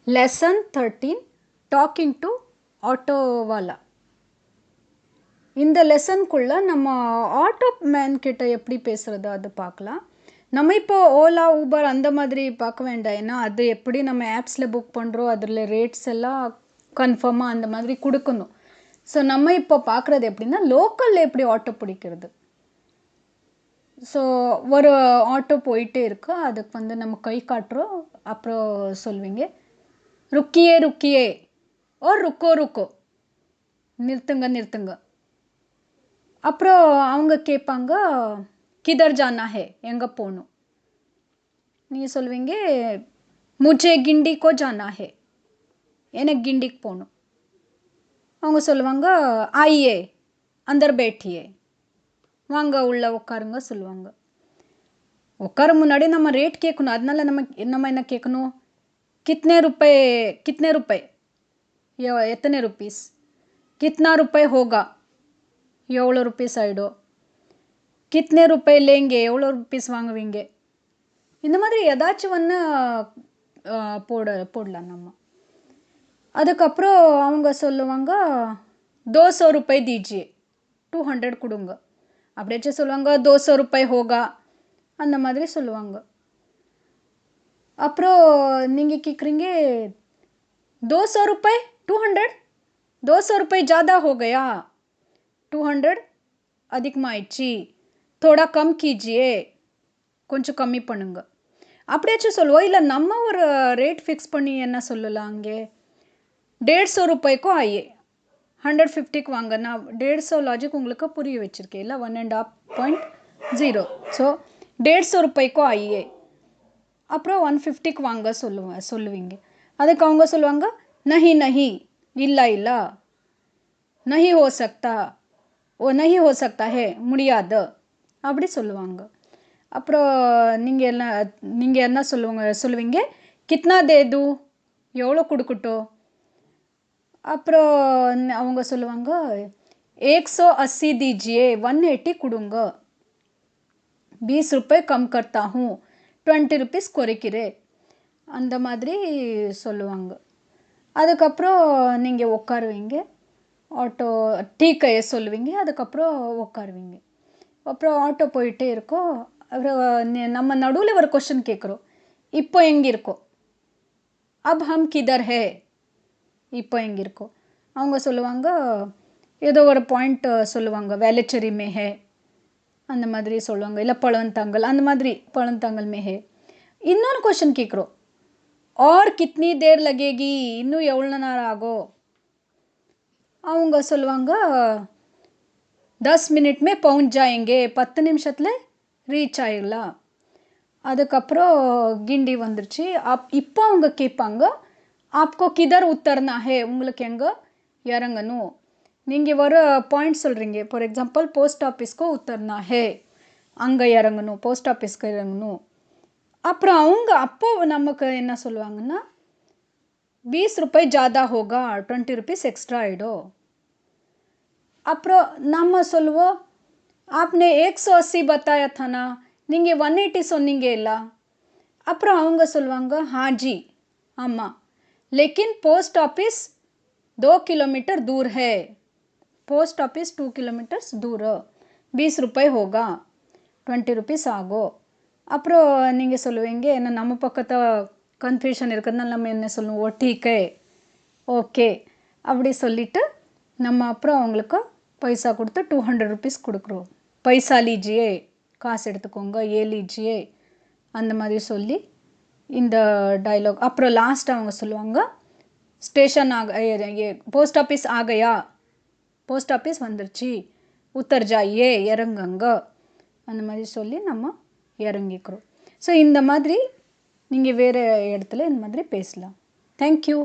Lesson 13 talking to ஆட்டோவாலா. இந்த லெசனுக்குள்ளே நம்ம auto man கிட்ட எப்படி பேசுகிறது அது பார்க்கலாம். நம்ம இப்போ ஓலா ஊபர் அந்த மாதிரி பார்க்க வேண்டாம். ஏன்னா அது எப்படி நம்ம ஆப்ஸில் புக் பண்ணுறோம், அதில் ரேட்ஸ் எல்லாம் கன்ஃபார்மாக அந்த மாதிரி கொடுக்கணும். ஸோ நம்ம இப்போ பார்க்குறது எப்படின்னா லோக்கலில் எப்படி ஆட்டோ பிடிக்கிறது. ஸோ ஒரு ஆட்டோ போயிட்டே இருக்கு, அதுக்கு வந்து நம்ம கை காட்டுறோம், அப்புறம் சொல்வீங்க ருக்கியே ருக்கியே ஓர் ருக்கோ ருக்கோ, நிறுத்துங்க நிறுத்துங்க. அப்புறம் அவங்க கேட்பாங்க கிதர் ஜானா ஹே, எங்கே போகணும். நீங்கள் சொல்வீங்க முஜே கிண்டிக்கோ ஜானா ஹே, எனக்கு கிண்டிக்கு போகணும். அவங்க சொல்லுவாங்க ஆயியே அந்தர் பேட்டியே, வாங்க உள்ள உட்காருங்க சொல்லுவாங்க. உட்கார முன்னாடி நம்ம ரேட் கேட்கணும். அதனால நம்ம என்ன கேட்கணும், கித்னே ருப்பே எத்தனை ருப்பீஸ், கித்னா ருப்பே ஹோகா எவ்வளோ ருப்பீஸ் ஆகிடும், கித்னே ருப்பே லேங்கே எவ்வளோ ருப்பீஸ் வாங்குவீங்க. இந்த மாதிரி ஏதாச்சும் ஒன்று போடலாம் நம்ம. அதுக்கப்புறம் அவங்க சொல்லுவாங்க 200 ருப்பே தீஜியே, 200 கொடுங்க. அப்படியாச்சும் சொல்லுவாங்க 200 ருப்பே ஹோகா, அந்த மாதிரி சொல்லுவாங்க. அப்புறம் நீங்கள் கேட்குறீங்க 200 ருப்பே 200, 200 ருப்பே ஜாதா ஹோ கயா, 200 அதிகமாகிடுச்சு, தோடா கம் கீஜியே, கொஞ்சம் கம்மி பண்ணுங்க. அப்படியாச்சும் சொல்லுவோம். இல்லை நம்ம ஒரு ரேட் ஃபிக்ஸ் பண்ணி என்ன சொல்லலாம், அங்கே 150 ருப்பேக்கோ ஆயே 150க்கு வாங்க. நான் 150 லாஜிக் உங்களுக்கு புரிய வச்சுருக்கேன் இல்லை, 1.5.0. ஸோ 150 ருப்பேக்கோ ஆயே, அப்புறம் 150க்கு வாங்க சொல்லுவீங்க. அதுக்கு அவங்க சொல்லுவாங்க நஹி நஹி, இல்லை இல்லை, நஹி ஹோ சக்தா, ஓ நஹி ஹோ சக்தா ஹே, முடியாது அப்படி சொல்லுவாங்க. அப்புறம் நீங்கள் என்ன சொல்லுவீங்க கித்னா தேது, எவ்வளோ கொடுக்கட்டும். அப்புறம் அவங்க சொல்லுவாங்க 180 தீஜியே, 180 கொடுங்க, 20 ருப்பே கம் கர்த்தா ஹூ, 20 ருப்பீஸ் குறைக்கிறேன், அந்த மாதிரி சொல்லுவாங்க. அதுக்கப்புறம் நீங்கள் உட்காருவீங்க, ஆட்டோ டீக்கையை சொல்லுவீங்க, அதுக்கப்புறம் உட்காருவீங்க. அப்புறம் ஆட்டோ போயிட்டே இருக்கோம். அப்புறம் நம்ம நடுவில் ஒரு கொஷின் கேட்குறோம், இப்போ எங்கே இருக்கோம், அப் ஹம் கிதர் ஹே, இப்போ எங்கே இருக்கோம். அவங்க சொல்லுவாங்க ஏதோ ஒரு பாயிண்ட் சொல்லுவாங்க, வேலைச்சேரி மே ஹே அந்த மாதிரி சொல்லுவாங்க, இல்லை பழவந்தாங்கல் அந்த மாதிரி, பழவந்தாங்கல் மே ஹே. இன்னொன்று கொஷின் கேட்குறோம், और कितनी देर लगेगी, இன்னும் எவ்வளோ நேரம் ஆகும். அவங்க சொல்லுவாங்க 10 मिनट में पहुंच जाएंगे, 10 நிமிஷத்தில் ரீச் ஆகிடலாம். அதுக்கப்புறம் கிண்டி வந்துருச்சு. இப்போ அவங்க கேட்பாங்க ஆப்கோ கிதர் உத்தர்னா ஹே, உங்களுக்கு எங்கே இறங்கணும். நீங்கள் ஒரு பாயிண்ட் சொல்கிறீங்க, ஃபார் எக்ஸாம்பிள் போஸ்ட் ஆஃபீஸ்க்கோ உத்தர்னா ஹே, அங்கே இறங்கணும், போஸ்ட் ஆஃபீஸ்க்கு இறங்கணும். அப்புறம் அவங்க அப்போது நமக்கு என்ன சொல்லுவாங்கன்னா 20 ருப்பே ஜாதா ஹோகா, 20 ருப்பீஸ் எக்ஸ்ட்ரா ஆகிடும். அப்புறம் நம்ம சொல்லுவோம் ஆப்னே 180 பத்தாயா தானா, நீங்கள் 180 சொன்னீங்க இல்லை. அப்புறம் அவங்க சொல்லுவாங்க ஹாஜி ஆமாம், लेकिन पोस्ट ऑफिस 2 किलोमीटर दूर है, पोस्ट ऑफिस 2 किलोमीटर्स दूर, 20 रुपये होगा, 20 ருப்பீஸ் ஆகும். அப்புறம் நீங்கள் சொல்லுவீங்க, என்ன நம்ம பக்கத்தை கன்ஃபியூஷன் இருக்கிறதுனால நம்ம என்ன சொல்லுவோம், டீக்கே ஓகே அப்படி சொல்லிவிட்டு நம்ம அப்புறம் அவங்களுக்கு பைசா கொடுத்து 200 ருப்பீஸ் கொடுக்குறோம். பைசா லீஜியே, காசு எடுத்துக்கோங்க, ஏ லீஜியே, அந்த மாதிரி சொல்லி இந்த டைலாக். அப்புறம் லாஸ்ட் அவங்க சொல்லுவாங்க ஸ்டேஷன் போஸ்ட் ஆஃபீஸ் ஆகையா, போஸ்ட் ஆஃபீஸ் வந்துருச்சு, உத்தர் ஜாயே இறங்குங்க, அந்த மாதிரி சொல்லி நம்ம இறங்கிக்கிறோம். ஸோ இந்த மாதிரி நீங்கள் வேறு இடத்துல இந்த மாதிரி பேசலாம். தேங்க்யூ.